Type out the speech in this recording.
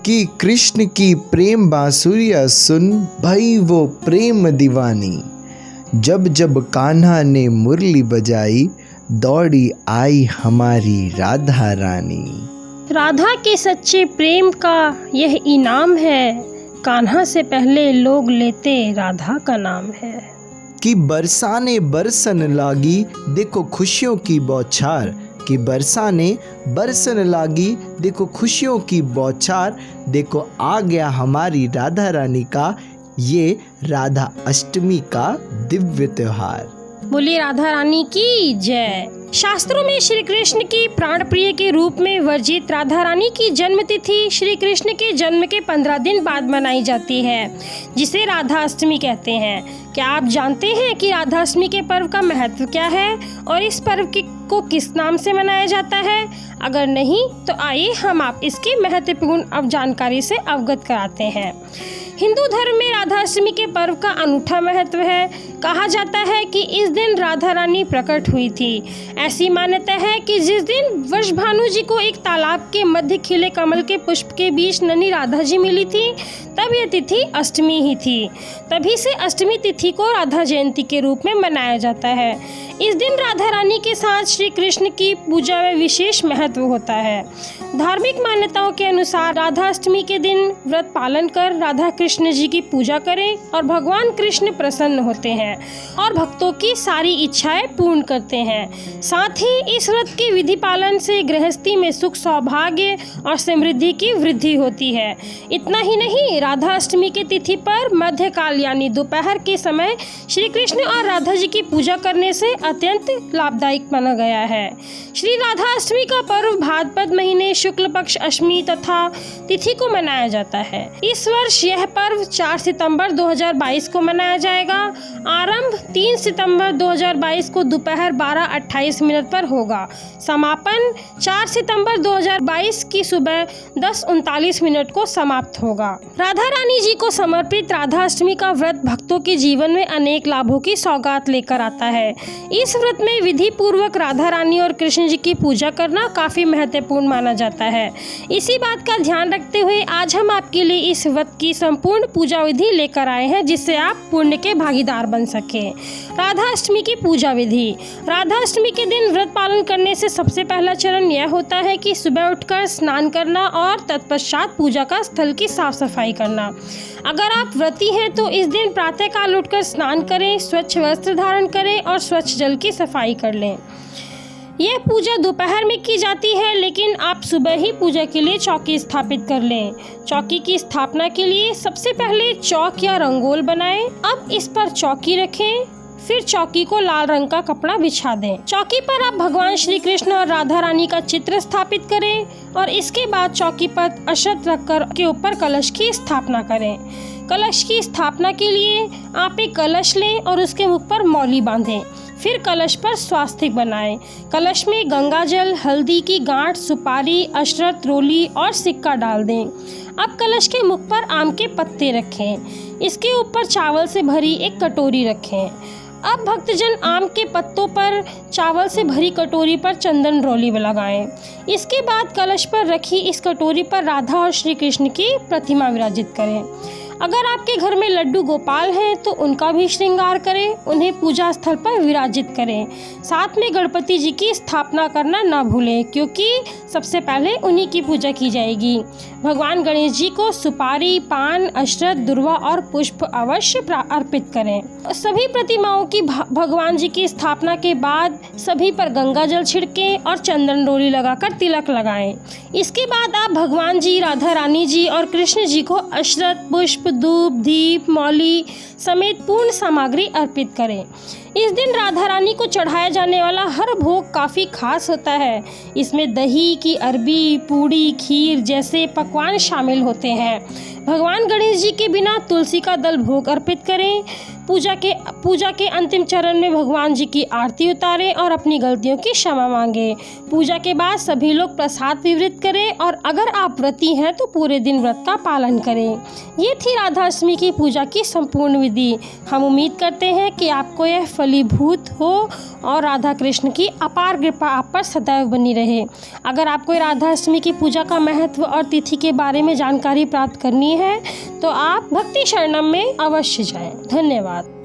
कि कृष्ण की प्रेम बांसुरिया सुन भई वो प्रेम दीवानी। जब जब कान्हा ने मुरली बजाई दौड़ी आई हमारी राधा रानी। राधा के सच्चे प्रेम का यह इनाम है, कान्हा से पहले लोग लेते राधा का नाम है। कि बरसाने बरसन लागी देखो खुशियों की बौछार, कि बरसाने बरसन लागी देखो खुशियों की बौछार। देखो आ गया हमारी राधा रानी का ये राधा अष्टमी का दिव्य त्योहार। बोली राधा रानी की जय। शास्त्रों में श्री कृष्ण की प्राण प्रिय के रूप में वर्जित राधा रानी की जन्म तिथि श्री कृष्ण के जन्म के 15 दिन बाद मनाई जाती है, जिसे राधा अष्टमी कहते हैं। क्या आप जानते हैं कि राधा अष्टमी के पर्व का महत्व क्या है और इस पर्व को किस नाम से मनाया जाता है? अगर नहीं तो आइए हम आप इसकी महत्वपूर्ण जानकारी से अवगत कराते हैं। हिंदू धर्म में राधा अष्टमी के पर्व का अनूठा महत्व है। कहा जाता है कि इस दिन राधा रानी प्रकट हुई थी। ऐसी मान्यता है कि जिस दिन वृषभानु जी को एक तालाब के मध्य खिले कमल के पुष्प के बीच नन्ही राधा जी मिली थी, तब यह तिथि अष्टमी ही थी। तभी से अष्टमी तिथि को राधा जयंती के रूप में मनाया जाता है। इस दिन राधा रानी के साथ श्री कृष्ण की पूजा में विशेष महत्व होता है। धार्मिक मान्यताओं के अनुसार राधा अष्टमी के दिन व्रत पालन कर राधा कृष्ण जी की पूजा करें और भगवान कृष्ण प्रसन्न होते हैं और भक्तों की सारी इच्छाएं पूर्ण करते हैं। साथ ही इस व्रत के विधि पालन से गृहस्थी में सुख सौभाग्य और समृद्धि की वृद्धि होती है। इतना ही नहीं, राधा अष्टमी के तिथि पर मध्यकाल यानी दोपहर के समय श्री कृष्ण और राधा जी की पूजा करने से अत्यंत लाभदायक माना गया है। श्री राधा अष्टमी का पर्व भाद्रपद महीने शुक्ल पक्ष अष्टमी तथा तिथि को मनाया जाता है। इस वर्ष यह पर्व 4 सितंबर 2022 को मनाया जाएगा। आरंभ 3 सितंबर 2022 को दोपहर 12:28 पर होगा। समापन 4 सितंबर 2022 की सुबह 10:39 को समाप्त होगा। राधा रानी जी को समर्पित राधा अष्टमी का व्रत भक्तों के जीवन में अनेक लाभों की सौगात लेकर आता है। इस व्रत में विधि पूर्वक राधा रानी और कृष्ण जी की पूजा करना काफी महत्वपूर्ण माना जाता है। इसी बात का ध्यान रखते हुए आज हम आपके लिए इस व्रत की संपूर्ण पूजा विधि लेकर आए हैं, जिससे आप पुण्य के भागीदार बन सके। राधा अष्टमी की पूजा विधि। राधा अष्टमी के दिन व्रत पालन करने से सबसे पहला चरण यह होता है कि सुबह उठकर स्नान करना और तत्पश्चात पूजा का स्थल की साफ सफाई करना। अगर आप व्रती हैं तो इस दिन प्रातःकाल उठकर स्नान करें, स्वच्छ वस्त्र धारण करें और स्वच्छ जल की सफाई कर लें। यह पूजा दोपहर में की जाती है, लेकिन आप सुबह ही पूजा के लिए चौकी स्थापित कर लें। चौकी की स्थापना के लिए सबसे पहले चौक या रंगोल बनाएं। अब इस पर चौकी रखें, फिर चौकी को लाल रंग का कपड़ा बिछा दें। चौकी पर आप भगवान श्री कृष्ण और राधा रानी का चित्र स्थापित करें और इसके बाद चौकी पर अक्षत रखकर के ऊपर कलश की स्थापना करें। कलश की स्थापना के लिए आप एक कलश लें और उसके मुख पर मौली बांधें। फिर कलश पर स्वास्तिक बनाएं। कलश में गंगा जल, हल्दी की गांठ, सुपारी, अक्षत, रोली और सिक्का डाल दें। अब कलश के मुख पर आम के पत्ते रखें। इसके ऊपर चावल से भरी एक कटोरी रखें। अब भक्तजन आम के पत्तों पर चावल से भरी कटोरी पर चंदन रोली लगाएं। इसके बाद कलश पर रखी इस कटोरी पर राधा और श्री कृष्ण की प्रतिमा विराजित करें। अगर आपके घर में लड्डू गोपाल हैं तो उनका भी श्रृंगार करें, उन्हें पूजा स्थल पर विराजित करें। साथ में गणपति जी की स्थापना करना न भूलें, क्योंकि सबसे पहले उन्हीं की पूजा की जाएगी। भगवान गणेश जी को सुपारी, पान, अक्षत, दुर्वा और पुष्प अवश्य अर्पित करें। सभी प्रतिमाओं की भगवान जी की स्थापना के बाद सभी पर गंगा जल छिड़कें और चंदन डोरी लगाकर तिलक लगाएं। इसके बाद आप भगवान जी, राधा रानी जी और कृष्ण जी को अक्षत, पुष्प, धूप, दीप, मौली समेत पूर्ण सामग्री अर्पित करें। इस दिन राधा रानी को चढ़ाया जाने वाला हर भोग काफ़ी खास होता है। इसमें दही की अरबी, पूड़ी, खीर जैसे पकवान शामिल होते हैं। भगवान गणेश जी के बिना तुलसी का दल भोग अर्पित करें। पूजा के अंतिम चरण में भगवान जी की आरती उतारें और अपनी गलतियों की क्षमा मांगें। पूजा के बाद सभी लोग प्रसाद वितरित करें और अगर आप व्रती हैं तो पूरे दिन व्रत का पालन करें। ये थी राधा अष्टमी की पूजा की संपूर्ण विधि। हम उम्मीद करते हैं कि आपको यह फलीभूत हो और राधा कृष्ण की अपार कृपा आप पर सदैव बनी रहे। अगर आपको राधा अष्टमी की पूजा का महत्व और तिथि के बारे में जानकारी प्राप्त करनी है तो आप भक्ति शरणम में अवश्य जाएं। धन्यवाद।